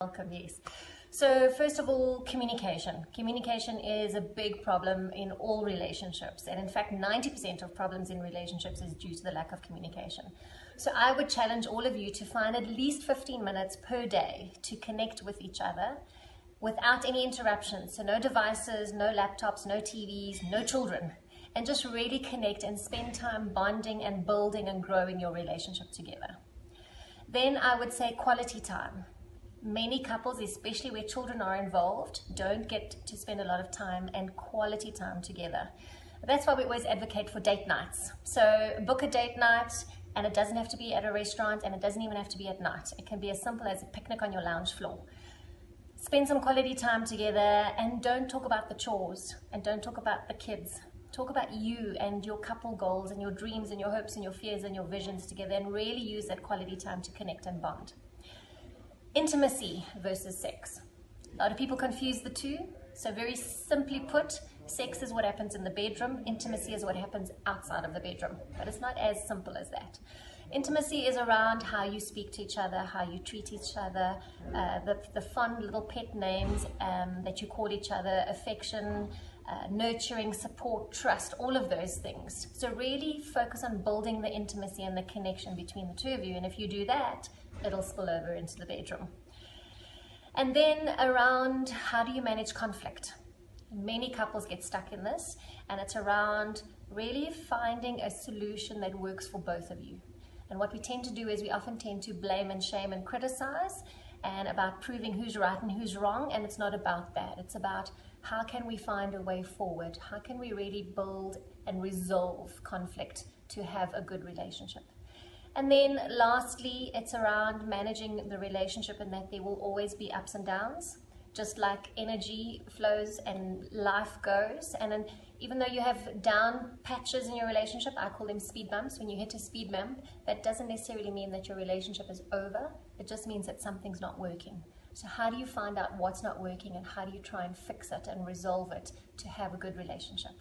Welcome, yes. So first of all, communication. Communication is a big problem in all relationships. And in fact, 90% of problems in relationships is due to the lack of communication. So I would challenge all of you to find at least 15 minutes per day to connect with each other without any interruptions. So no devices, no laptops, no TVs, no children. And just really connect and spend time bonding and building and growing your relationship together. Then I would say quality time. Many couples, especially where children are involved, don't get to spend a lot of time and quality time together. That's why we always advocate for date nights. So book a date night, and it doesn't have to be at a restaurant, and it doesn't even have to be at night. It can be as simple as a picnic on your lounge floor. Spend some quality time together, and don't talk about the chores, and don't talk about the kids. Talk about you and your couple goals and your dreams and your hopes and your fears and your visions together, and really use that quality time to connect and bond. Intimacy versus sex. A lot of people confuse the two. So very simply put, sex is what happens in the bedroom. Intimacy is what happens outside of the bedroom. But it's not as simple as that. Intimacy is around how you speak to each other, how you treat each other, the fun little pet names that you call each other, affection, nurturing, support, trust, all of those things. So really focus on building the intimacy and the connection between the two of you. And if you do that, it'll spill over into the bedroom. And then around how do you manage conflict? Many couples get stuck in this, and it's around really finding a solution that works for both of you. And what we tend to do is we often tend to blame and shame and criticize, and about proving who's right and who's wrong, and it's not about that. It's about how can we find a way forward? How can we really build and resolve conflict to have a good relationship? And then lastly, it's around managing the relationship, and that there will always be ups and downs, just like energy flows and life goes. And then even though you have down patches in your relationship, I call them speed bumps. When you hit a speed bump, that doesn't necessarily mean that your relationship is over. It just means that something's not working. So how do you find out what's not working, and how do you try and fix it and resolve it to have a good relationship?